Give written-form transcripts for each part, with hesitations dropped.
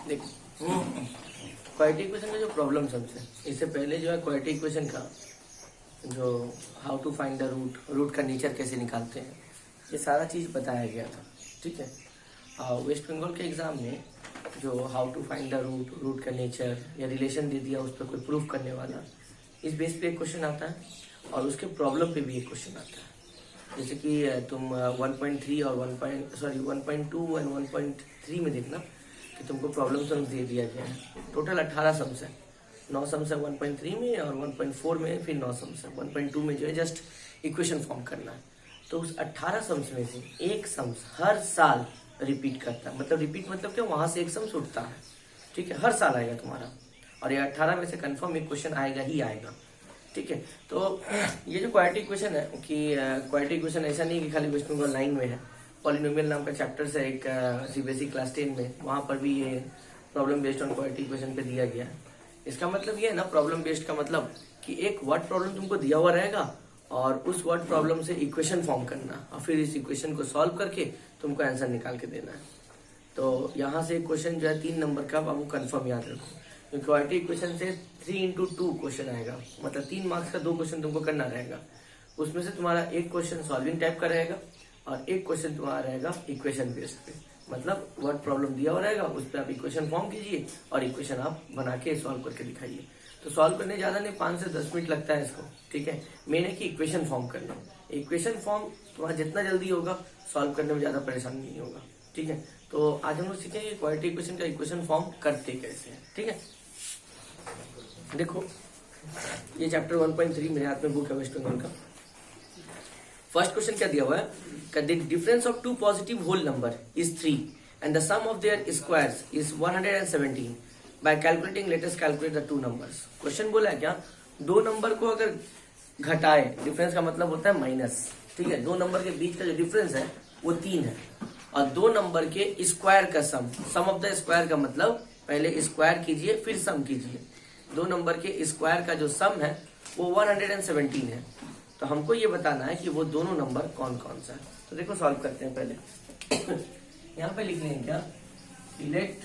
देखो quadratic equation का जो प्रॉब्लम सम्स है, इससे पहले जो है क्वाड्रेटिक इक्वेशन का जो how to find the root का नेचर कैसे निकालते हैं, ये सारा चीज़ बताया गया था। ठीक है, वेस्ट बंगाल के एग्ज़ाम में जो how to find the root का नेचर या रिलेशन दे दिया, उस पर कोई प्रूफ करने वाला, इस बेस पे एक क्वेश्चन आता है और उसके प्रॉब्लम पे भी एक क्वेश्चन आता है। जैसे कि तुम 1.3 और 1.2 एंड 1.3 में देखना कि तुमको प्रॉब्लम सम्स दे दिया गया है। टोटल 18 सम्स है, 9 सम्स है 1.3 में और 1.4 में फिर 9 सम्स है। 1.2 में जो है जस्ट इक्वेशन फॉर्म करना है। तो उस 18 सम्स में से एक सम्स हर साल रिपीट करता है। मतलब रिपीट मतलब क्या, वहां से एक सम्स उठता है। ठीक है, हर साल आएगा तुम्हारा, और ये 18 में से कंफर्म एक क्वेश्चन आएगा ही आएगा। ठीक है, तो ये जो क्वाड्रेटिक इक्वेशन है कि क्वाड्रेटिक इक्वेशन ऐसा नहीं कि खाली वेस्ट बंगाल 9 में है। पॉलिनोमियल नाम का चैप्टर है एक सीबीएसई क्लास 10 में, वहां पर भी ये problem based on quadratic equation पे दिया गया है। इसका मतलब ये है ना, प्रॉब्लम बेस्ड का मतलब कि एक वर्ड प्रॉब्लम तुमको दिया हुआ रहेगा और उस वर्ड प्रॉब्लम से इक्वेशन फॉर्म करना और फिर इस इक्वेशन को सॉल्व करके तुमको आंसर निकाल के देना है। तो यहाँ से क्वेश्चन जो है 3 नंबर का, बाबू कंफर्म याद रखो। क्वाड्रेटिक इक्वेशन से 3 into 2 क्वेश्चन आएगा, मतलब 3 मार्क्स का 2 क्वेश्चन तुमको करना रहेगा। उसमें से तुम्हारा एक क्वेश्चन सॉल्विंग टाइप का रहेगा और एक क्वेश्चन तुम्हारा रहेगा इक्वेशन बेस्ड पे। मतलब वर्ड प्रॉब्लम दिया हुआ रहेगा, उस पर आप इक्वेशन फॉर्म कीजिए और इक्वेशन आप बना के सॉल्व करके दिखाइए। तो सॉल्व करने ज्यादा नहीं, 5 से 10 मिनट लगता है इसको। ठीक है, मेन है कि इक्वेशन फॉर्म करना। इक्वेशन फॉर्म तुम्हारा जितना जल्दी होगा, सॉल्व करने में ज्यादा परेशानी नहीं होगा। ठीक है, तो आज हम लोग सीखेंगे क्वाड्रेटिक इक्वेशन का इक्वेशन फॉर्म करते कैसे हैं। ठीक है, देखो ये चैप्टर 1.3 मेरे हाथ में बुक है वेस्ट बंगाल का। फर्स्ट क्वेश्चन क्या दिया हुआ है, the difference of 2 positive whole number is 3 and the sum of their squares is 117 by calculating let us calculate the 2 numbers. Question बोला है क्या, 2 नंबर को अगर घटाए, डिफरेंस का मतलब होता है माइनस। ठीक है, 2 नंबर के बीच का जो डिफरेंस है वो 3 है, और 2 नंबर के स्क्वायर का सम ऑफ द स्क्वायर का मतलब पहले स्क्वायर कीजिए फिर सम कीजिए। 2 नंबर के स्क्वायर का जो सम है वो 117 है। तो हमको ये बताना है कि वो दोनों नंबर कौन कौन सा है। तो देखो सॉल्व करते हैं पहले। यहाँ पे लिख लेंगे क्या, let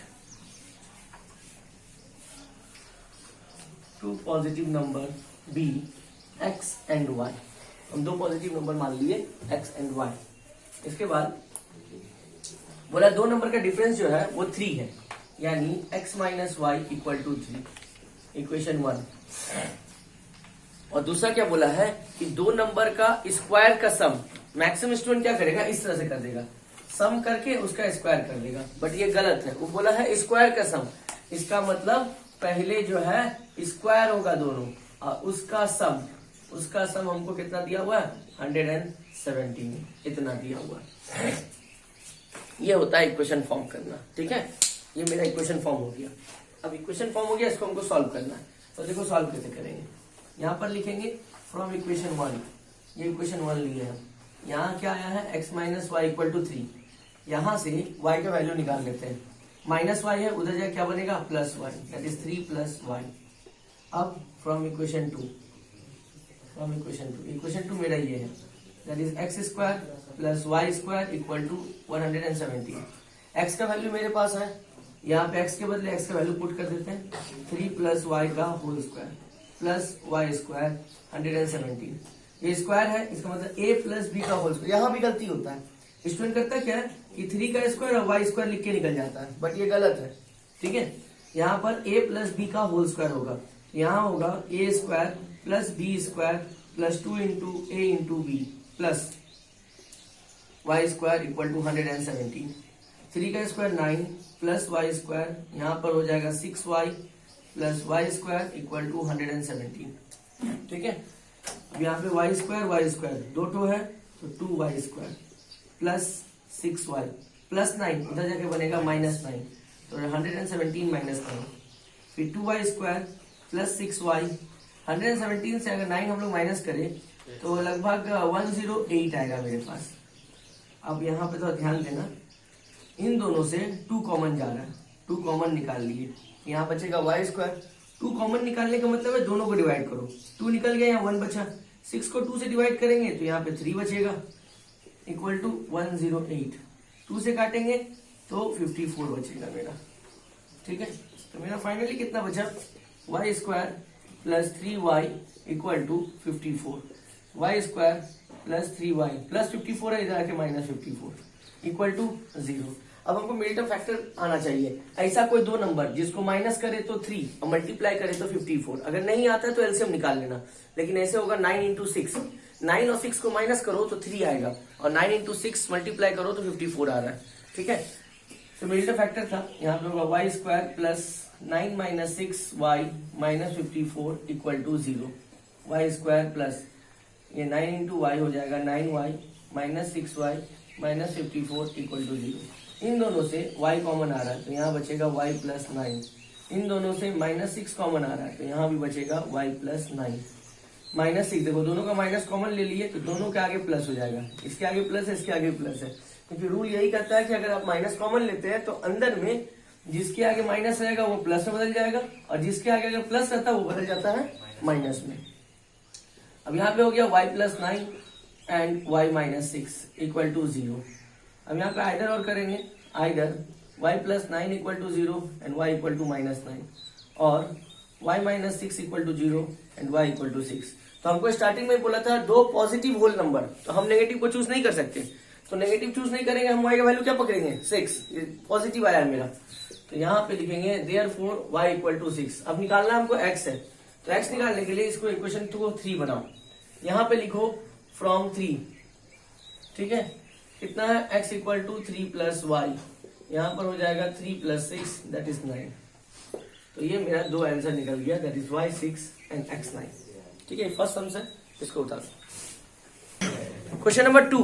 2 positive number be x and y। हम 2 पॉजिटिव नंबर मान लिए x एंड y। इसके बाद बोला 2 नंबर का डिफरेंस जो है वो 3 है, यानी x minus y equal to 3, equation 1। और दूसरा क्या बोला है कि 2 नंबर का स्क्वायर का सम, मैक्सिमम स्टूडेंट क्या करेगा, इस तरह से कर देगा, सम करके उसका स्क्वायर कर देगा, बट ये गलत है। वो बोला है स्क्वायर का सम, इसका मतलब पहले जो है स्क्वायर होगा दोनों और उसका सम हमको कितना दिया हुआ है, 117, इतना दिया हुआ है। ये होता है इक्वेशन फॉर्म करना। ठीक है, ये मेरा इक्वेशन फॉर्म हो गया। अब इक्वेशन फॉर्म हो गया, इसको हमको सॉल्व करना है। तो देखो सॉल्व कैसे करेंगे, यहाँ पर लिखेंगे फ्रॉम इक्वेशन 1, ये इक्वेशन 1 लिए हम। यहाँ क्या आया है, x minus y equal to 3। यहाँ से y का वैल्यू निकाल लेते हैं, माइनस वाई है, उधर जाए क्या बनेगा, plus y, that is 3 plus y. अब फ्रॉम इक्वेशन 2, इक्वेशन 2 मेरा ये है, that is x square plus y square equal to 117। x का वैल्यू मेरे पास है, यहाँ पे x के बदले x का वैल्यू पुट कर देते हैं, 3 प्लस वाई का whole square plus y square 117। ये स्क्वायर है, इसका मतलब a प्लस बी का होल स्क्वायर। यहाँ भी गलती होता है, स्टूडेंट करता क्या है कि 3 का स्क्वायर और वाई स्क्वायर लिख के निकल जाता है, बट ये गलत है। ठीक है, यहाँ पर a प्लस बी का होल स्क्वायर होगा, यहाँ होगा a square plus b square plus 2 into a into b plus y square equal to 117। 3 का स्क्वायर 9 प्लस वाई स्क्वायर, यहाँ पर हो जाएगा 6y plus y square equal to 117। ठीक है, अब यहाँ पे वाई स्क्वायर 2 टू है तो 2y square plus 6y plus 9, उधर जाके बनेगा माइनस 9, तो 117 माइनस 9, फिर 2y स्क्वायर प्लस 6y। 117 से अगर 9 हम लोग माइनस करें तो लगभग 108 आएगा मेरे पास। अब यहाँ पे तो ध्यान देना, इन दोनों से 2 कॉमन जा रहा है, 2 कॉमन निकाल लिए, यहाँ बचेगा वाई स्क्वायर। 2 कॉमन निकालने का मतलब है दोनों को डिवाइड करो, 2 निकल गया, यहाँ 1 बचा, 6 को 2 से डिवाइड करेंगे तो यहाँ पे 3 बचेगा इक्वल टू 108। 2 से काटेंगे तो 54 बचेगा मेरा। ठीक है, तो मेरा फाइनली कितना बचा, y square plus 3y equal to 54, y square plus 3y plus 54 है, इधर आके माइनस 54 इक्वल टू 0। अब हमको मिडिल फैक्टर आना चाहिए। ऐसा कोई दो नंबर जिसको माइनस करे तो 3 और मल्टीप्लाई करे तो 54, अगर नहीं आता है तो एलसीएम निकाल लेना। लेकिन ऐसे होगा 9 इंटू 6, 9 और 6 को माइनस करो तो 3 आएगा, और 9 इंटू 6 मल्टीप्लाई करो तो 54 आ रहा है। ठीक है, तो मिडिल फैक्टर था, यहाँ पे होगा y square plus 9 minus 6y minus 54 equal to 0। Y square plus ये 9 इंटू वाई हो जाएगा 9y minus 6y minus 54 equal to 0। इन दोनों से y कॉमन आ रहा है तो यहाँ बचेगा y प्लस 9। इन दोनों से माइनस 6 कॉमन आ रहा है तो यहाँ भी बचेगा y प्लस 9 माइनस 6। देखो दोनों का माइनस कॉमन ले लिए तो दोनों के आगे प्लस हो जाएगा, इसके आगे प्लस है, इसके आगे प्लस है, क्योंकि रूल यही कहता है कि अगर आप माइनस कॉमन लेते हैं तो अंदर में जिसके आगे माइनस रहेगा वो प्लस में बदल जाएगा, और जिसके आगे अगर प्लस रहता है वो बदल जाता है माइनस में। अब यहाँ पे हो गया y plus 9 and y minus 6 equal to 0। अब यहाँ पे आइडर और करेंगे, either y plus 9 equal to 0 and y equal to minus 9, और y minus 6 equal to 0 and y equal to 6। तो हमको स्टार्टिंग में बोला था दो पॉजिटिव होल नंबर, तो हम नेगेटिव को चूज नहीं कर सकते, तो नेगेटिव चूज नहीं करेंगे, हम y का वैल्यू क्या पकड़ेंगे 6, पॉजिटिव आया है मेरा, तो यहाँ पे लिखेंगे देयरफॉर y इक्वल टू 6। अब निकालना हमको x है, तो x निकालने के लिए इसको इक्वेशन 2 और 3 बनाओ, यहाँ पे लिखो फ्रॉम 3। ठीक है, कितना है x equal to 3 plus y, यहाँ पर हो जाएगा 3 प्लस 6 दैट इज 9। तो ये मेरा दो आंसर निकल गया, that is y 6 and x 9। ठीक है, फर्स्ट सम से इसको उतारो। क्वेश्चन नंबर 2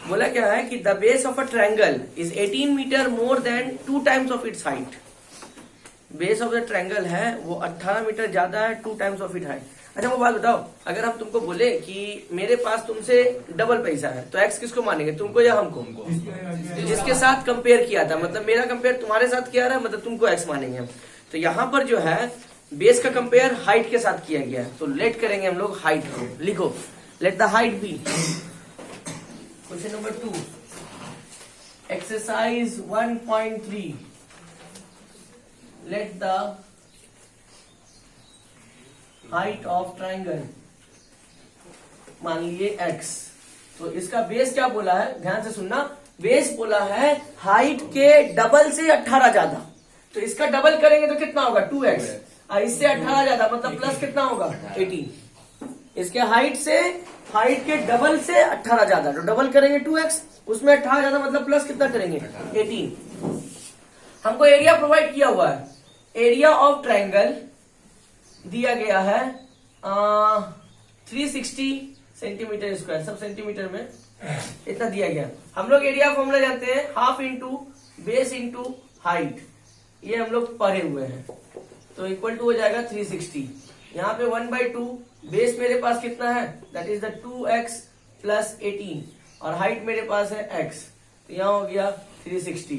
बोला क्या है कि the base of a triangle is 18 metre more than 2 times of its height. Base of the triangle है वो 18 मीटर ज्यादा है 2 टाइम्स ऑफ इट हाइट। अच्छा वो बात बताओ, अगर हम तुमको बोले कि मेरे पास तुमसे डबल पैसा है तो एक्स किसको मानेंगे, तुमको या हमको? जिसके साथ कंपेयर किया था, मतलब मेरा कंपेयर तुम्हारे साथ किया रहा, मतलब तुमको एक्स मानेंगे हम। तो यहाँ पर जो है बेस का कंपेयर हाइट के साथ किया गया है, तो लेट करेंगे हम लोग हाइट को। लिखो let the height be. Question number 2 exercise 1.3 let the height of triangle मान लिए x। तो इसका बेस क्या बोला है, ध्यान से सुनना, बेस बोला है हाइट के डबल से 18 ज्यादा, तो इसका डबल करेंगे तो कितना होगा 2x, और इससे 18 ज्यादा मतलब प्लस कितना होगा 18। इसके हाइट से हाइट के डबल से 18 ज्यादा, तो डबल करेंगे 2x, उसमें 18 ज्यादा मतलब प्लस कितना करेंगे 18। हमको एरिया प्रोवाइड किया हुआ है, एरिया ऑफ ट्राइंगल दिया गया है 360 सेंटीमीटर स्क्वायर, सब सेंटीमीटर में इतना दिया गया। हम लोग एरिया फॉर्मूला जानते हैं, half into base into height, ये हम लोग पढ़े हुए हैं, तो इक्वल टू हो जाएगा 360। यहाँ पे 1/2 बेस मेरे पास कितना है, that is the 2x plus 18, और हाइट मेरे पास है x, तो यहाँ हो गया 360।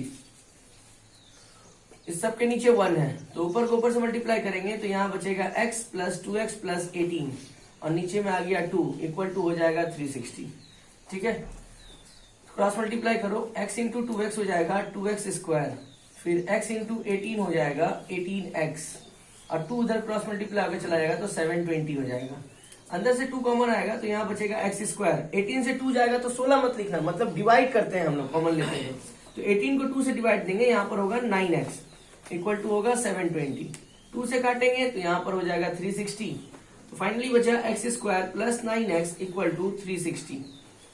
इस सब के नीचे 1 है तो ऊपर को ऊपर से मल्टीप्लाई करेंगे तो यहाँ बचेगा x प्लस 2x प्लस 18, और नीचे में आ गया 2 इक्वल टू हो जाएगा 360। ठीक है, क्रॉस मल्टीप्लाई करो, x इंटू 2x हो जाएगा 2x स्क्वायर, फिर x इंटू 18 हो जाएगा 18x, और 2 उधर क्रॉस मल्टीप्लाई आगे चला जाएगा तो 720 हो जाएगा। अंदर से 2 कॉमन आएगा तो यहाँ बचेगा x स्क्वायर, 18 से 2 जाएगा तो 16 मत लिखना, मतलब डिवाइड करते हैं हम लोग, कॉमन लेते हैं, तो 18 को 2 से डिवाइड देंगे, यहाँ पर होगा 9x इक्वल टू होगा 720, 2 से काटेंगे तो यहाँ पर हो जाएगा 360। तो फाइनली बचा x square plus 9x equal to 360,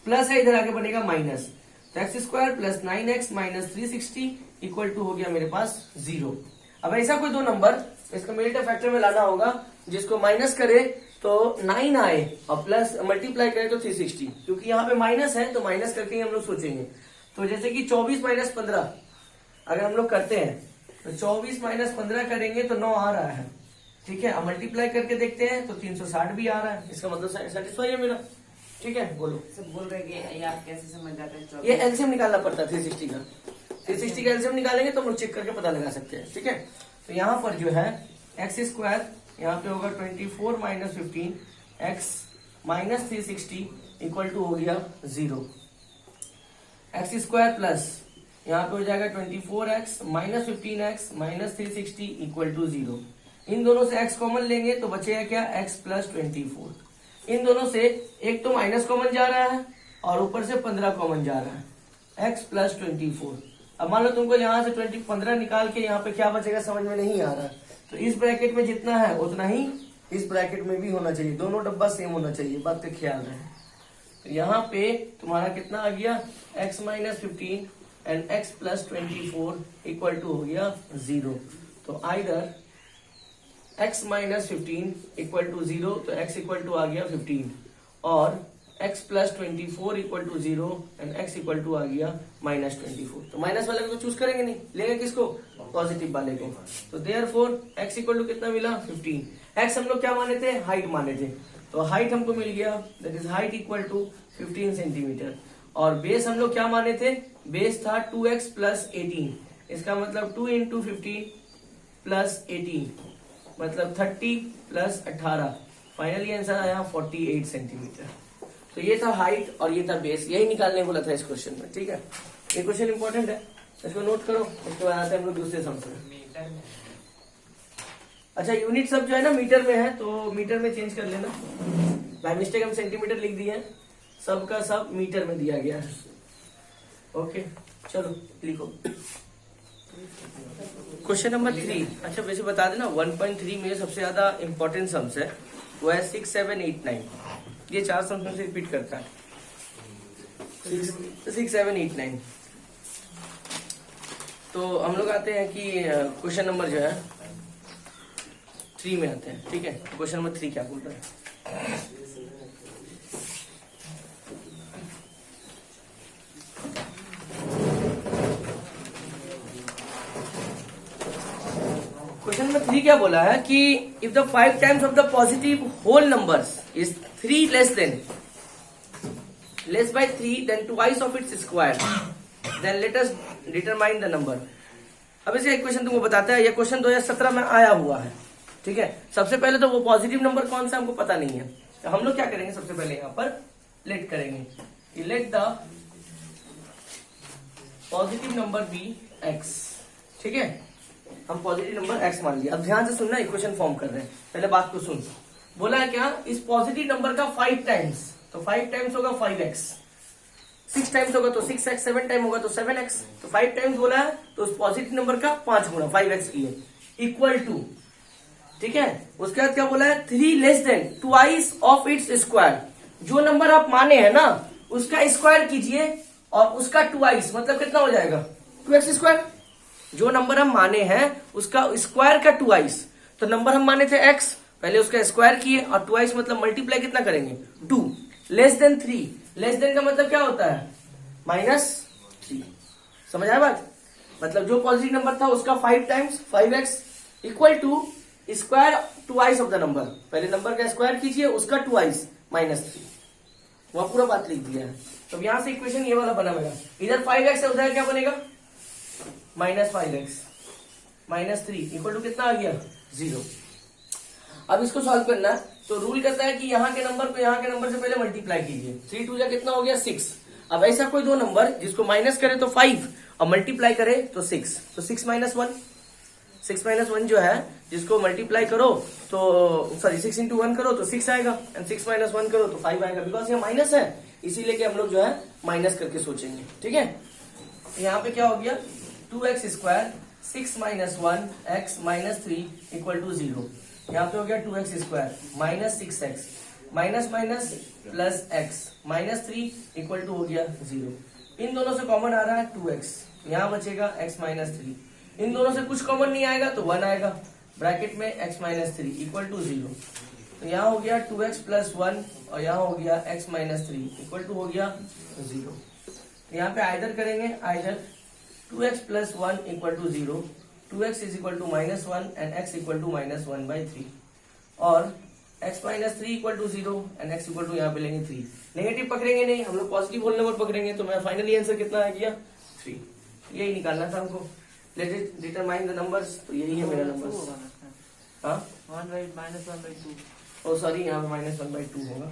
plus है इधर आगे बनेगा माइनस, तो x square plus 9x minus 360 equal to हो गया मेरे पास 0। अब ऐसा कोई दो नंबर इसको मिडिल फैक्टर में लाना होगा जिसको माइनस करे तो 9 आए और प्लस मल्टीप्लाई करे तो 360, क्योंकि यहाँ पे माइनस है तो माइनस करके ही हम लोग सोचेंगे। तो जैसे कि 24 माइनस 15 अगर हम लोग करते हैं तो 24 माइनस 15 करेंगे तो 9 आ रहा है। ठीक है, अब मल्टीप्लाई करके देखते हैं तो 360 भी आ रहा है, इसका मतलब सेटिस्फाई है मेरा। ठीक है, बोलो सब बोल रहे कि ये आप कैसे समझ जाते हैं? ये एलसीएम निकालना पड़ता है 360 का, 360 का एलसीएम निकालेंगे तो हम लोग चेक करके पता लगा सकते हैं। ठीक है, तो यहाँ पर जो है एक्स स्क्वायर यहाँ पे होगा 24 minus 15 x minus 360 equal to हो गया 0। एक्स स्क्वायर प्लस यहाँ पे हो जाएगा 24x minus 15x minus 360 equal to 0। इन दोनों से x कॉमन लेंगे तो बचेगा क्या, x प्लस 24। इन दोनों से एक तो माइनस कॉमन जा रहा है और ऊपर से 15 कॉमन जा रहा है, x प्लस 24। अब मान लो तुमको यहाँ से 15 निकाल के यहाँ पे क्या बचेगा समझ में नहीं आ रहा, तो इस ब्रैकेट में जितना है उतना ही इस ब्रैकेट में भी होना चाहिए, दोनों डब्बा सेम होना चाहिए, बात का ख्याल रहे। तो यहाँ पे तुम्हारा कितना आ गया, x minus 15 and x plus 24 equal to हो गया 0। तो either x minus 15 equal to 0, तो x इक्वल टू आ गया 15, और x plus 24 equal to 0 and x equal to आ गया माइनस 24। तो माइनस वाले को चूज करेंगे नहीं, लेंगे किसको, पॉजिटिव वाले को। तो देयरफॉर x इक्वल टू कितना मिला, 15। x हम लोग क्या माने थे, हाइट माने थे, तो हाइट हमको मिल गया, that is height equal to 15 centimetre. और बेस हम लोग क्या माने थे, बेस था 2x प्लस 18, इसका मतलब 2 इंटू 15 प्लस 18 मतलब 30 प्लस 18, फाइनली आंसर आया 48 सेंटीमीटर। तो ये था हाइट और ये था बेस, यही निकालने बोला था इस क्वेश्चन में, ठीक है। ये क्वेश्चन इंपॉर्टेंट है, इसको नोट करो। इसके बाद आते हैं हम लोग दूसरे सम से। अच्छा, यूनिट सब जो है ना मीटर में है, तो मीटर में चेंज कर लेना, बाय मिस्टेक हम सेंटीमीटर लिख दिए हैं, सबका सब मीटर में दिया गया है। ओके चलो लिखो क्वेश्चन नंबर 3। अच्छा वैसे बता देना 1.3 में सबसे ज्यादा इंपॉर्टेंट सम्स है, वो है 6, 7, 8, 9। ये 4 सम्स में से रिपीट करता है, 6, 7, 8, 9। तो हम लोग आते हैं कि क्वेश्चन नंबर जो है 3 में आते हैं, ठीक है। क्वेश्चन नंबर 3 क्या बोल रहा है, क्वेश्चन नंबर 3 क्या बोला है कि if the 5 times of the positive whole numbers is 3 less by 3 then twice of its square, then let us determine the number. अब इसे एक क्वेश्चन तुमको बताता है, यह क्वेश्चन 2017 में आया हुआ है, ठीक है। सबसे पहले तो वो पॉजिटिव नंबर कौन सा हमको पता नहीं है, तो हम लोग क्या करेंगे, सबसे पहले यहाँ पर लेट करेंगे कि let the positive number be x, ठीक है। हम पॉजिटिव नंबर x मान लिया। अब ध्यान से सुनना, इक्वेशन फॉर्म कर रहे हैं, पहले बात को सुन। बोला है क्या, इस पॉजिटिव नंबर का 5 टाइम्स, तो 5 टाइम्स होगा 5x, 6 टाइम्स होगा तो 6x, 7 टाइम होगा तो 7x, तो 5 टाइम्स बोला है तो उस पॉजिटिव नंबर का 5 गुना 5x किए इक्वल टू, ठीक है। उसके बाद क्या बोला है, 3 less than twice of its square. जो नंबर आप माने हैं ना उसका स्क्वायर कीजिए और उसका ट्वाइस, मतलब कितना हो जाएगा, 2x स्क्वायर। जो नंबर हम माने हैं उसका स्क्वायर का ट्वाइस, तो नंबर हम माने थे x, पहले उसका स्क्वायर किए और ट्वाइस मतलब मल्टीप्लाई कितना करेंगे, 2। लेस देन 3, लेस देन का मतलब क्या होता है, -3। समझ आया बात, मतलब जो पॉजिटिव नंबर था उसका 5 times 5x equal to square twice of the number, पहले नंबर का स्क्वायर कीजिए उसका ट्वाइस -3, वहां पूरा बात लिख दिया है। तो यहां से इक्वेशन ये वाला बना हुआ, इधर 5x है उधर क्या बनेगा, -5x -3 इक्वल टू कितना आ गया, 0। अब इसको सॉल्व करना है तो रूल कहता है कि यहाँ के नंबर को यहाँ के नंबर से पहले मल्टीप्लाई कीजिए, 3 2 कितना हो गया 6। अब ऐसा कोई दो नंबर जिसको माइनस करे तो 5 और मल्टीप्लाई करे तो 6, तो 6 - 1, 6 - 1 जो है जिसको मल्टीप्लाई करो तो सॉरी 6 × 1 करो तो 6 आएगा, एंड 6 - 1 करो तो 5 आएगा, बिकॉज ये माइनस है इसीलिए कि हम लोग जो है माइनस करके सोचेंगे, ठीक है। यहाँ पे क्या हो गया, 2x square 6 - 1 x -3 equal to 0। यहाँ पे हो गया 2x square -6x minus minus plus x -3 equal to हो गया 0। इन दोनों से कॉमन आ रहा है 2x, यहाँ बचेगा x -3। इन दोनों से कुछ कॉमन नहीं आएगा तो 1 आएगा, ब्रैकेट में x -3 इक्वल टू 0। तो यहाँ हो गया 2x + 1 और यहाँ हो गया x -3 इक्वल टू हो गया 0। यहाँ पे आइदर करेंगे, either 2x + 1 equal to 0, 2x is equal to -1 and x equal to -1/3, और x -3 equal to 0 and x equal to यहाँ पे लेंगे 3। नेगेटिव पकड़ेंगे नहीं, हम लोग पॉजिटिव होल नंबर पकड़ेंगे, तो मेरा फाइनली आंसर कितना आ गया, 3। यही निकालना था हमको, let it determine the numbers, तो यही है मेरा नंबर। हाँ -1/2, ओ सॉरी यहाँ पे -1/2 होगा,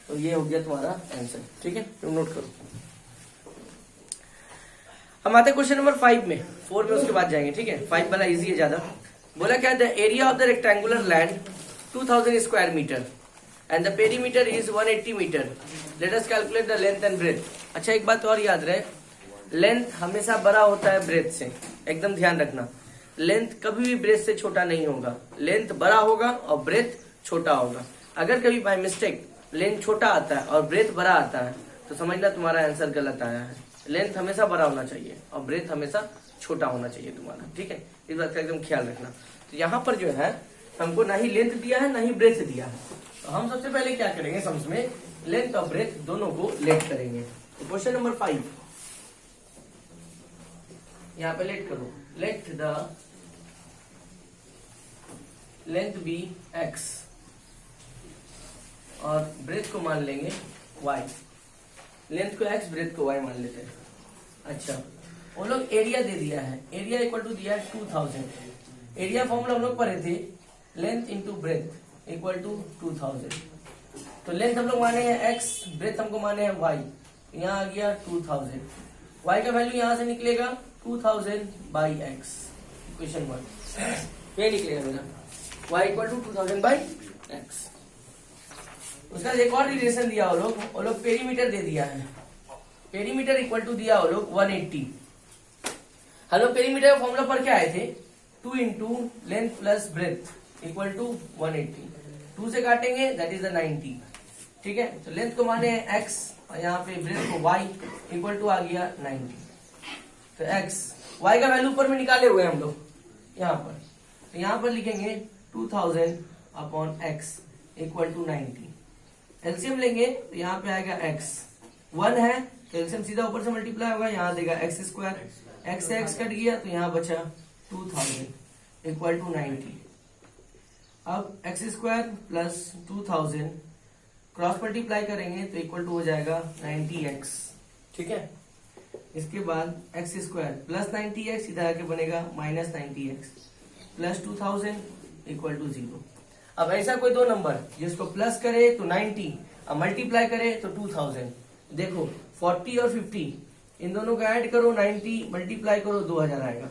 तो ये हो गया तुम्हारा आंसर, ठीक है। तुम नोट करो। हम आते हैं क्वेश्चन नंबर 5 में, 4 में उसके बाद जाएंगे, ठीक है। 5 वाला इजी है ज्यादा। बोला क्या, the area of the rectangular land 2000 square metre and the perimeter is 180 metre. Let us calculate the length and breadth. अच्छा एक बात और याद रहे, लेंथ हमेशा बड़ा होता है ब्रेथ से, एकदम ध्यान रखना। लेंथ कभी भी ब्रेथ से छोटा नहीं होगा, लेंथ बड़ा होगा और ब्रेथ छोटा होगा। अगर कभी बाय मिस्टेक लेंथ छोटा आता है और ब्रेथ बड़ा आता है तो समझना तुम्हारा आंसर गलत आया है। लेंथ हमेशा बड़ा होना चाहिए और ब्रेथ हमेशा छोटा होना चाहिए तुम्हारा, ठीक है। इस बात का एकदम ख्याल रखना। तो यहाँ पर जो है हमको ना ही लेंथ दिया है ना ही ब्रेथ दिया है, तो हम सबसे पहले क्या करेंगे, सम्स में लेंथ और ब्रेथ दोनों को लेट करेंगे। तो क्वेश्चन नंबर 5 यहाँ पे लेट करो। Let the length be x और ब्रेथ को मान लेंगे y। लेंथ को x, ब्रेथ को y मान लेते हैं। अच्छा वो लोग एरिया दे दिया है, एरिया इक्वल टू दिया है 2000। एरिया फॉर्मूला हम लोग पढ़े थे, length into breadth equal to 2000। तो लेंथ हम लोग माने हैं x, ब्रेथ हमको माने हैं y। यहाँ आ गया 2000, y का वैल्यू यहाँ से निकलेगा 2000 बाई x। क्वेश्चन 1 ये निकलेगा मेरा, y equal to 2000 by x। उसका एक और रिलेशन दिया वो लोग पेरीमीटर दे दिया है। पेरीमीटर इक्वल टू दिया वो लोग 180। हम लोग पेरीमीटर का फॉर्मूला पर क्या आए थे, 2 into length plus breadth equal to 180। 2 से काटेंगे दैट इज 90, ठीक है। तो लेंथ को माने x और यहाँ पे ब्रेथ को y इक्वल टू आ गया 90। तो x y का वैल्यू ऊपर में निकाले हुए हम लोग यहाँ पर, तो यहाँ पर लिखेंगे 2000 upon x equal to 90। LCM लेंगे तो यहाँ पे आएगा x 1 है तो एलसीएम सीधा ऊपर से मल्टीप्लाई होगा, यहाँ देगा x स्क्वायर, x से x कट गया तो यहाँ बचा 2000 इक्वल टू 90। अब x square plus 2000 cross multiply करेंगे तो इक्वल टू हो जाएगा 90x, ठीक है। इसके बाद x स्क्वायर प्लस 90x सीधा आके बनेगा minus 90x plus 2000 equal to 0। अब ऐसा कोई दो नंबर जिसको प्लस करे तो 90 और मल्टीप्लाई करे तो 2000। देखो 40 और 50 इन दोनों को ऐड करो, 90 मल्टीप्लाई करो 2000 आएगा।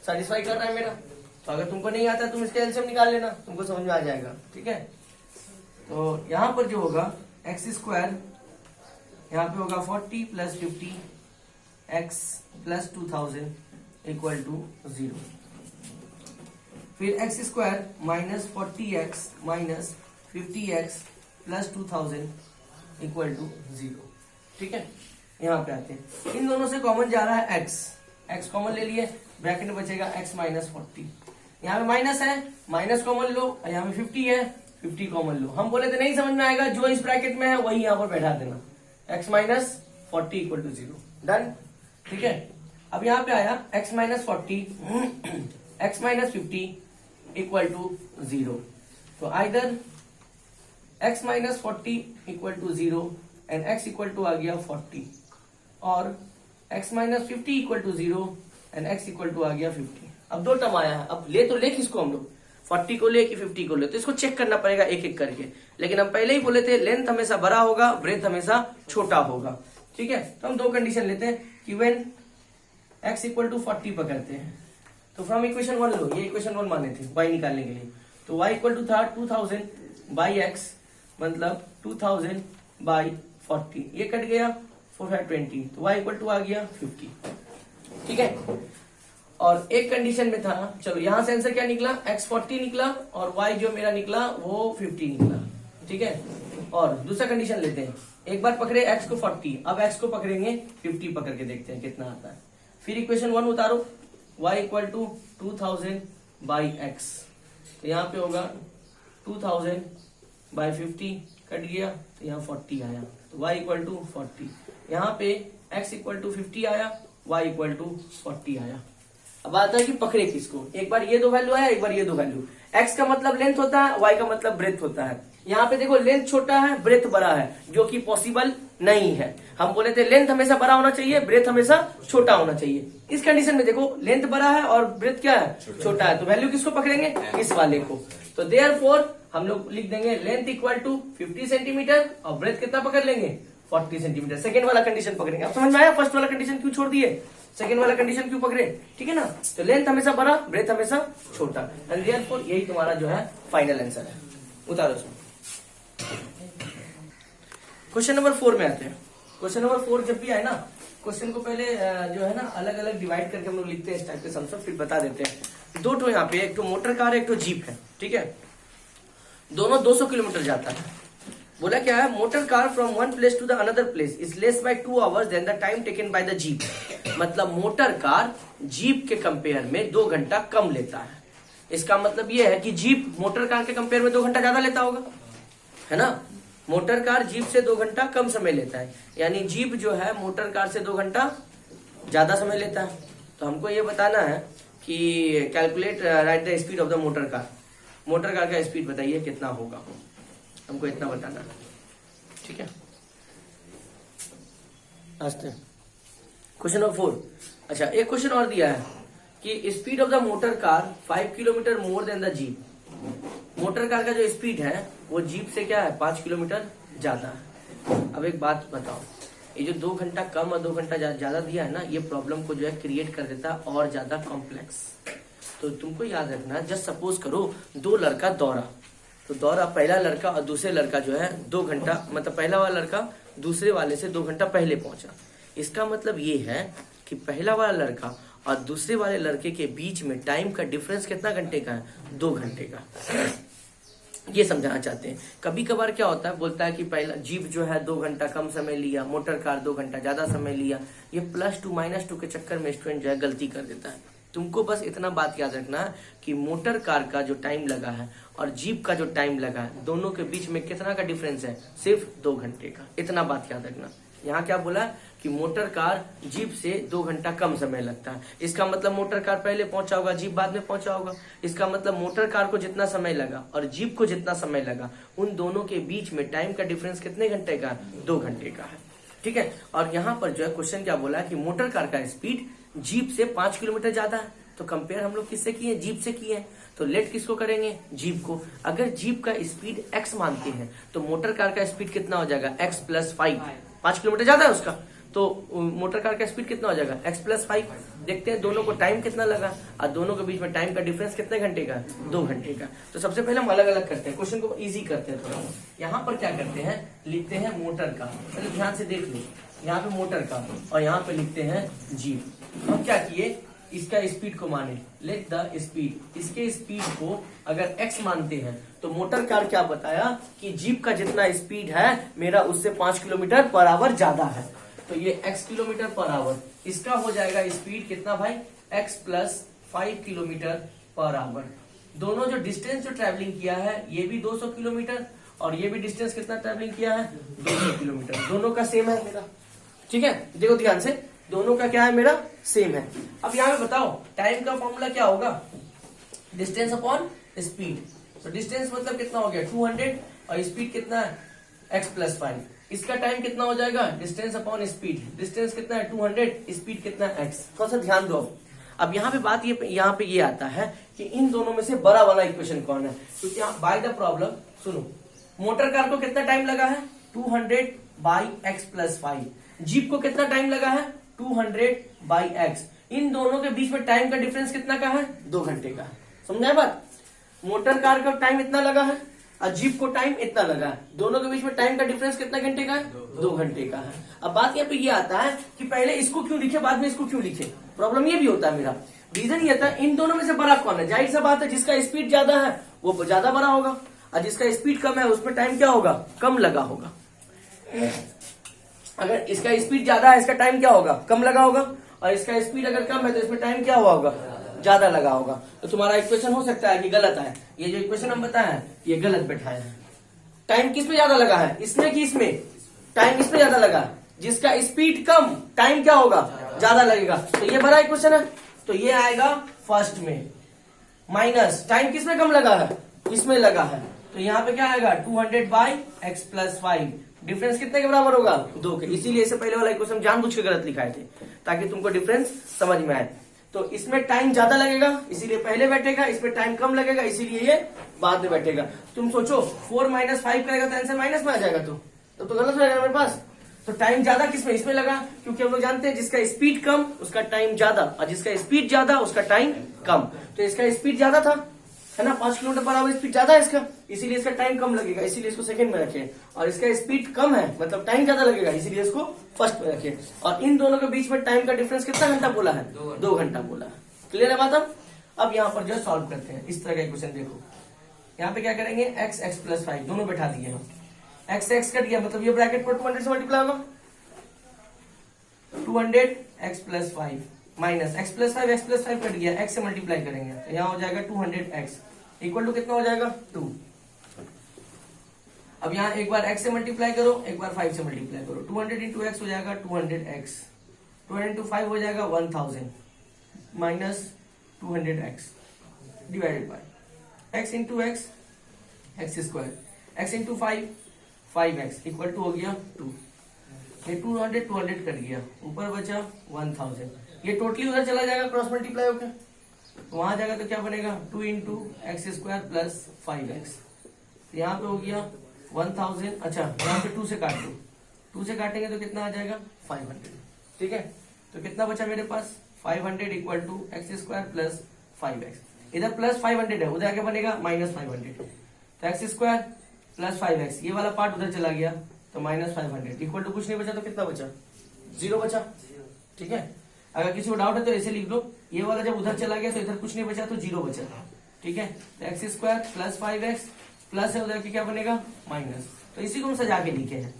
सेटिस्फाई कर रहा है मेरा? तो अगर तुमको नहीं आता तुम इसका एलसीएम निकाल लेना, तुमको समझ में आ जाएगा, ठीक है। तो यहाँ पर जो होगा एक्स स्क्वायर, यहाँ पे होगा 40 plus 50 x plus 2000 equal to 0। फिर x square minus 40x minus 50x plus 2000 equal to 0, ठीक है। यहाँ पे आते हैं, इन दोनों से कॉमन जा रहा है x कॉमन ले लिए, ब्रैकेट में बचेगा x माइनस 40। यहाँ पे माइनस है, माइनस कॉमन लो, यहाँ पे 50 है, 50 कॉमन लो। हम बोले थे नहीं समझ में आएगा, जो इस ब्रैकेट में है वही यहाँ पर बैठा देना, x minus 40 equal to 0, done, ठीक है। अब यहाँ पे आया x minus 40 x minus 50 equal to 0। तो either x minus 40 equal to 0 and x equal to आ गया 40, और x minus 50 equal to 0 and x equal to आ गया 50। अब दो टर्म आया है, अब ले तो ले किसको हम लोग, 40 को ले कि 50 को ले, तो इसको चेक करना पड़ेगा एक एक करके। लेकिन हम पहले ही बोले थे लेंथ हमेशा बड़ा होगा, ब्रेथ हमेशा छोटा होगा, ठीक है। तो हम दो कंडीशन लेते हैं कि व्हेन x इक्वल टू 40 पकड़ते हैं तो फ्रॉम इक्वेशन 1 लो, ये इक्वेशन 1 माने थे y निकालने के लिए। तो y इक्वल टू था 2000 बाई x, मतलब 2000 बाई 40, ये कट गया 420, तो y इक्वल टू आ गया 50, ठीक है। और एक कंडीशन में था, चलो यहां से आंसर क्या निकला, x 40 निकला और y जो मेरा निकला वो 50 निकला, ठीक है। और दूसरा कंडीशन लेते हैं, एक बार पकड़े x को 40, अब x को पकड़ेंगे 50 पकड़ के देखते हैं कितना आता है। फिर इक्वेशन 1 उतारो, y equal to 2000 by x, तो यहाँ पे होगा 2000 बाई 50 कट गया तो यहाँ 40 आया, तो y इक्वल टू 40। यहाँ पे x इक्वल टू 50 आया, y इक्वल टू 40 आया। अब आता है कि पकड़े किसको, एक बार ये दो वैल्यू आया, एक बार ये दो वैल्यू। x का मतलब लेंथ होता है, y का मतलब ब्रेथ होता है। यहाँ पे देखो लेंथ छोटा है, ब्रेथ बड़ा है, जो कि पॉसिबल नहीं है। हम बोले थे लेंथ हमेशा बड़ा होना चाहिए, ब्रेथ हमेशा छोटा होना चाहिए। इस कंडीशन में देखो लेंथ बड़ा है और ब्रेथ क्या है, छोटा है, तो वैल्यू किसको पकड़ेंगे, इस वाले को। तो देयरफॉर हम लोग लिख देंगे लेंथ इक्वल टू 50 सेंटीमीटर और ब्रेथ कितना पकड़ लेंगे, 40 सेंटीमीटर। सेकंड वाला कंडीशन पकड़ेंगे। अब समझ में आया फर्स्ट वाला कंडीशन क्यों छोड़ दिए, सेकंड वाला कंडीशन क्यों पकड़े, ठीक है ना। तो लेंथ हमेशा बड़ा, ब्रेथ हमेशा छोटा, एंड देयरफॉर यही तुम्हारा जो है फाइनल आंसर है। उतारो इसमें। क्वेश्चन नंबर 4 में आते हैं। क्वेश्चन नंबर 4 जब भी आए ना, क्वेश्चन को पहले जो है ना अलग अलग डिवाइड करके हम लोग लिखते हैं इस टाइप के सम, फिर बता देते हैं। दो तो यहाँ पे एक तो मोटर कार है, एक तो जीप है, ठीक है। दोनों 200 किलोमीटर जाता है। बोला क्या है, motor car from one place to the another place is less by 2 hours than the time taken by the jeep. मतलब मोटर कार जीप के कंपेयर में 2 घंटा कम लेता है। इसका मतलब ये है कि जीप मोटर कार के कंपेयर में 2 घंटा ज्यादा लेता होगा, है ना। मोटर कार जीप से 2 घंटा कम समय लेता है, यानी जीप जो है मोटर कार से 2 घंटा ज्यादा समय लेता है। तो हमको ये बताना है कि calculate right the speed of the motor car. Motor car का स्पीड बताइए कितना होगा, हमको इतना बताना है, ठीक है। Question number 4। अच्छा एक क्वेश्चन और दिया है कि speed of the motor car 5 kilometre more than the jeep. Motor car का जो स्पीड है वो जीप से क्या है 5 किलोमीटर ज्यादा है। अब एक बात बताओ, ये जो 2 घंटा कम और 2 घंटा ज्यादा दिया है ना, ये प्रॉब्लम को जो है क्रिएट कर देता है और ज्यादा कॉम्प्लेक्स। तो तुमको याद रखना, जस्ट सपोज करो 2 लड़का दौड़ा, तो दौड़ा पहला लड़का और दूसरे लड़का जो है 2 घंटा, मतलब पहला वाला लड़का दूसरे वाले से 2 घंटा पहले पहुंचा। इसका मतलब ये है कि पहला वाला लड़का और दूसरे वाले लड़के के बीच में टाइम का डिफरेंस कितना घंटे का है, 2 घंटे का। ये समझाना चाहते हैं। कभी कभार क्या होता है, बोलता है कि पहला जीप जो है 2 घंटा कम समय लिया, मोटर कार 2 घंटा ज्यादा समय लिया। ये +2 -2 के चक्कर में स्टूडेंट जो है गलती कर देता है। तुमको बस इतना बात याद रखना है कि मोटर कार का जो टाइम लगा है और जीप का जो टाइम लगा है, दोनों के बीच में कितना का डिफरेंस है, सिर्फ 2 घंटे का। इतना बात याद रखना। यहाँ क्या बोला कि मोटर कार जीप से 2 घंटा कम समय लगता है। इसका मतलब मोटर कार पहले पहुंचा होगा, जीप बाद में पहुंचा होगा। इसका मतलब मोटर कार को जितना समय लगा और जीप को जितना समय लगा, उन दोनों के बीच में टाइम का डिफरेंस कितने घंटे का, 2 घंटे का है, ठीक है। और यहाँ पर जो है क्वेश्चन क्या बोला है कि मोटर कार का स्पीड जीप से 5 किलोमीटर ज्यादा है। तो कंपेयर हम लोग किससे किए, जीप से किए। तो लेट किसको करेंगे, जीप को। अगर जीप का स्पीड x मानते हैं तो मोटर कार का स्पीड कितना हो जाएगा, x + 5। 5 किलोमीटर ज्यादा है उसका, तो मोटर कार का स्पीड कितना हो जाएगा, x + 5। देखते हैं दोनों को टाइम कितना लगा और दोनों के बीच में टाइम का डिफरेंस कितने घंटे का, 2 घंटे का। तो सबसे पहले हम अलग अलग करते हैं, क्वेश्चन को इजी करते हैं थोड़ा। यहाँ पर क्या करते हैं, लिखते हैं मोटर का, पहले ध्यान से देख लो, यहाँ पे मोटर का और यहाँ पे लिखते हैं जीप। हम क्या किए, इसका स्पीड को माने, लेट द स्पीड। इसके स्पीड को अगर x मानते हैं तो मोटर कार क्या बताया कि जीप का जितना स्पीड है मेरा उससे 5 किलोमीटर पर आवर ज्यादा है। तो ये x किलोमीटर पर आवर, इसका हो जाएगा स्पीड कितना भाई, x + 5 किलोमीटर पर आवर। दोनों जो डिस्टेंस जो ट्रैवलिंग किया है, ये भी 200 किलोमीटर और ये भी डिस्टेंस कितना ट्रैवलिंग किया है, 200 किलोमीटर। दोनों का सेम है मेरा, ठीक है। देखो ध्यान से, दोनों का क्या है, मेरा सेम है। अब यहाँ पे बताओ टाइम का फॉर्मूला क्या होगा, डिस्टेंस अपॉन स्पीड। तो डिस्टेंस मतलब कितना हो गया 200 और स्पीड कितना है x + 5। इसका टाइम कितना हो जाएगा, डिस्टेंस अपॉन स्पीड। डिस्टेंस कितना है 200, स्पीड कितना है x। थोड़ा सा ध्यान दो। अब यहाँ पे बात यहाँ पे ये आता है कि इन दोनों में से बड़ा वाला इक्वेशन कौन है, क्योंकि बाय द प्रॉब्लम सुनो, मोटर कार को कितना टाइम लगा है 200/x + 5। जीप को कितना टाइम लगा है 200/x। इन दोनों के बीच में टाइम का डिफरेंस कितना का है, 2 घंटे का। समझा बात, मोटर कार का टाइम इतना लगा है और जीप को टाइम इतना लगा है, दोनों के बीच में टाइम का डिफरेंस कितना घंटे का है, 2 घंटे का है। अब बात यहाँ पे ये आता है कि पहले इसको क्यों लिखे बाद में इसको क्यों लिखे, प्रॉब्लम ये भी होता है मेरा। रीजन ये था, इन दोनों में से बड़ा कौन है, जाहिर सा बात है जिसका स्पीड ज्यादा है वो ज्यादा बड़ा होगा और जिसका स्पीड कम है उसमें टाइम क्या होगा, कम लगा होगा। अगर इसका स्पीड ज्यादा है इसका टाइम क्या होगा, कम लगा होगा, और इसका स्पीड अगर कम है तो इसमें टाइम क्या हुआ होगा, ज्यादा लगा होगा। तो तुम्हारा इक्वेशन हो सकता है कि गलत है, ये जो इक्वेशन हम बताए हैं ये गलत बैठाया है। टाइम किसमें ज्यादा लगा है, इसमें कि इसमें, टाइम इसमें ज्यादा लगा है। जिसका स्पीड कम टाइम क्या होगा, ज्यादा लगेगा। तो ये बड़ा इक्वेशन है, तो ये आएगा फर्स्ट में। माइनस टाइम किसमें कम लगा है, इसमें लगा है, तो यहाँ पे क्या आएगा 200/x + 5। डिफरेंस कितने के बराबर होगा, 2 के। इसीलिए इससे पहले वाला क्वेश्चन जानबूझ के गलत लिखाए थे ताकि तुमको डिफरेंस समझ में आए। तो इसमें टाइम ज्यादा लगेगा इसीलिए पहले बैठेगा, इसमें टाइम कम लगेगा इसीलिए ये बाद में बैठेगा। तुम सोचो 4 - 5 करेगा तो आंसर माइनस में आ जाएगा, तो गलत हो जाएगा मेरे पास। तो टाइम ज्यादा किसमें, इसमें लगा, क्योंकि हम लोग जानते हैं जिसका स्पीड कम उसका टाइम ज्यादा, और जिसका स्पीड ज्यादा उसका टाइम कम। तो इसका स्पीड ज्यादा था, है ना, 5 किलोमीटर पर आवर स्पीड ज्यादा है इसका, इसीलिए इसका टाइम कम लगेगा, इसीलिए इसको सेकंड में रखे। और इसका स्पीड कम है मतलब टाइम ज्यादा लगेगा, इसीलिए इसको फर्स्ट में रखे। और इन दोनों के बीच में टाइम का डिफरेंस कितना घंटा बोला है, 2 घंटा बोला है। क्लियर है बात। अब यहाँ पर जो है सॉल्व करते हैं इस तरह का क्वेश्चन। देखो यहाँ पे क्या करेंगे, x x प्लस 5 दोनों बैठा दिए हम, x x कट गया मतलब ये ब्रैकेट पर 200 से मल्टीप्लाई होगा, 200 x plus 5 minus x plus 5 cut गया, x से मल्टीप्लाई करेंगे तो यहाँ हो जाएगा 200x इक्वल टू कितना हो जाएगा 2। अब यहाँ एक बार x से मल्टीप्लाई करो, एक बार 5 से मल्टीप्लाई करो, 200 इंटू एक्स हो जाएगा 200x, 200 इंटू 5 हो जाएगा 1000 minus 200x divided by x into x x square, x into 5x equal to हो गया 2। ये 200 कट गया, ऊपर बचा 1000, ये टोटली उधर चला जाएगा क्रॉस मल्टीप्लाई होकर, तो वहां जाएगा तो क्या बनेगा 2 into x square plus 5x, यहाँ पे हो गया 1000। अच्छा यहाँ पे 2 से काट दो, 2 से काटेंगे तो कितना आ जाएगा 500। ठीक है, तो कितना बचा मेरे पास 500 equal to x square plus 5x, इधर प्लस 500 है, उधर आगे बनेगा माइनस 500, तो एक्स स्क्वायर प्लस 5x, ये वाला पार्ट उधर चला गया तो माइनस 500 इक्वल टू कुछ नहीं बचा तो कितना बचा 0 बचा। ठीक है, अगर किसी को डाउट है तो ऐसे लिख लो, ये वाला जब उधर चला गया तो इधर कुछ नहीं बचा तो 0 बचा। ठीक है, तो x square plus 5x plus है उधर की क्या बनेगा माइनस, तो इसी को हम सजा के लिखे हैं,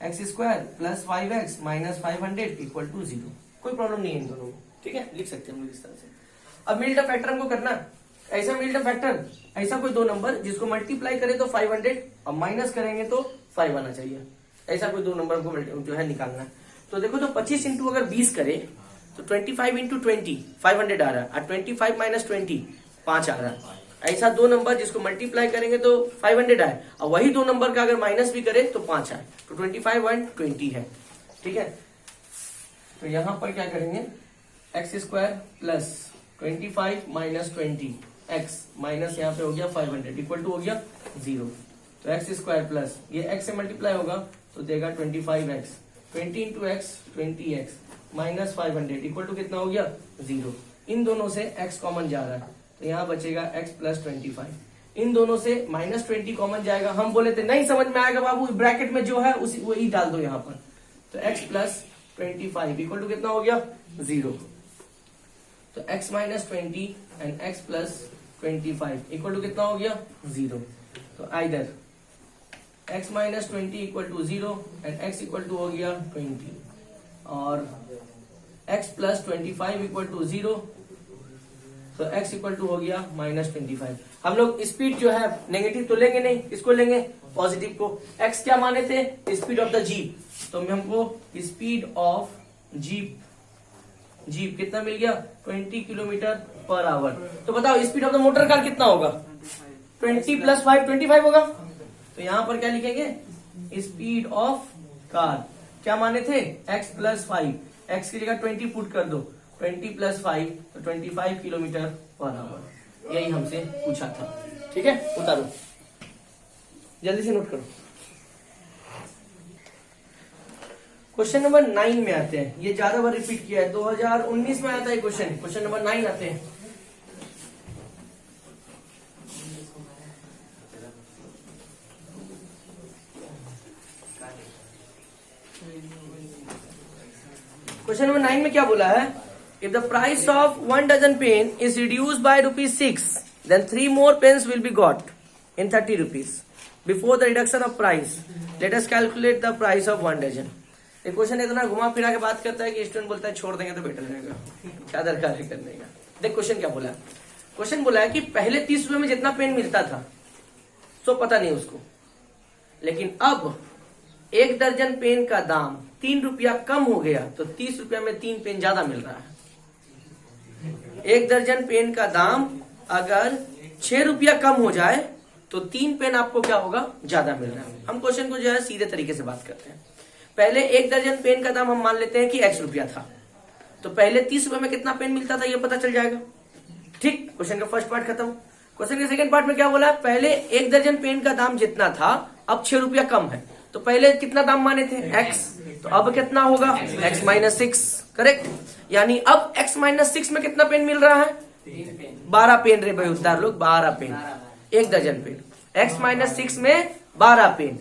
x square plus 5x minus 500 equal to 0। कोई प्रॉब्लम नहीं है इन दोनों में। ठीक है, लिख सकते हैं हम लोग इस तरह से। अब मिडिल टर्म फैक्टर हमको करना, ऐसा मिडिल टर्म फैक्टर, ऐसा कोई दो नंबर जिसको मल्टीप्लाई करे तो 500 और माइनस करेंगे तो 5 आना चाहिए, ऐसा कोई दो नंबर को जो है निकालना है। तो देखो तो 25 इंटू अगर 20 करे तो 25 इंटू 20 500 आ रहा है, और 25 माइनस 20 5 आ रहा है। ऐसा दो नंबर जिसको मल्टीप्लाई करेंगे तो 500 आए, और वही दो नंबर का अगर माइनस भी करे तो 5 आए, तो 25 1 20 है। ठीक है, तो यहां पर क्या करेंगे, x square plus 25 minus 20 x minus यहाँ पे हो गया 500 इक्वल टू हो गया 0। तो एक्स स्क्वायर प्लस ये एक्स से मल्टीप्लाई होगा तो देगा 25x, 20 into x 20x minus 500 equal to कितना हो गया 0। इन दोनों से x कॉमन जा रहा है तो यहाँ बचेगा x प्लस 25। इन दोनों से माइनस 20 कॉमन जाएगा, हम बोले थे नहीं समझ में आएगा बाबू, ब्रैकेट में जो है उसी वही डाल दो यहाँ पर, तो x प्लस 25 इक्वल टू कितना हो गया 0। तो x minus 20 and x plus 25 equal to कितना हो गया 0। तो either x minus 20 equal to 0 and x equal to हो गया 20, और x प्लस 25 इक्वल टू 0, तो x इक्वल टू हो गया माइनस 25। हम लोग स्पीड जो है नेगेटिव तो लेंगे नहीं, इसको लेंगे पॉजिटिव को। x क्या माने थे, स्पीड ऑफ द जीप, तो हमको स्पीड ऑफ जीप कितना मिल गया 20 किलोमीटर पर आवर। तो बताओ speed of the motor car कितना होगा, 20 प्लस 5 25 होगा। तो यहां पर क्या लिखेंगे, स्पीड ऑफ कार क्या माने थे x प्लस 5, x की जगह 20 पुट कर दो, 20 प्लस 5 तो 25 किलोमीटर पर आवर, यही हमसे पूछा था। ठीक है, उतारो जल्दी से नोट करो। क्वेश्चन नंबर 9 में आते हैं, ये ज्यादा बार रिपीट किया है, 2019 में आता है क्वेश्चन नंबर 9 आते हैं। क्वेश्चन नंबर 9 में क्या बोला है, if the price of 1 dozen pen is reduced by ₹6 then 3 more pens will be got in 30 rupees before the reduction of price, let us calculate the price of 1 dozen. ये question इतना घुमा फिरा के बात करता है कि स्टूडेंट बोलता है छोड़ देंगे तो बेटर रहेगा, क्या दरकार है करने का। देख क्वेश्चन क्या बोला है, क्वेश्चन बोला है कि पहले 30 रुपए में जितना पेन मिलता था तो पता नहीं उसको, लेकिन अब 1 दर्जन पेन का दाम 3 रुपया कम हो गया तो 30 रुपया में 3 पेन ज्यादा मिल रहा है। 1 दर्जन पेन का दाम अगर 6 रुपया कम हो जाए तो 3 पेन आपको क्या होगा ज्यादा मिल रहा है। हम क्वेश्चन को जो है सीधे तरीके से बात करते हैं। पहले 1 दर्जन पेन का दाम हम मान लेते हैं कि x रुपया था, तो पहले 30 रुपए में कितना पेन मिलता था ये पता चल जाएगा। ठीक, क्वेश्चन का फर्स्ट पार्ट खत्म। क्वेश्चन के सेकंड पार्ट में क्या बोला, पहले 1 दर्जन पेन का दाम जितना था अब 6 रुपया कम है, तो पहले कितना दाम माने थे x, तो अब कितना होगा x माइनस 6, करेक्ट। यानी अब x माइनस 6 में कितना पेन मिल रहा है, 3 पेन 12 पेन रे भाई उद्धार लोग, 12 पेन, 1 दर्जन पेन। x माइनस 6 में 12 पेन,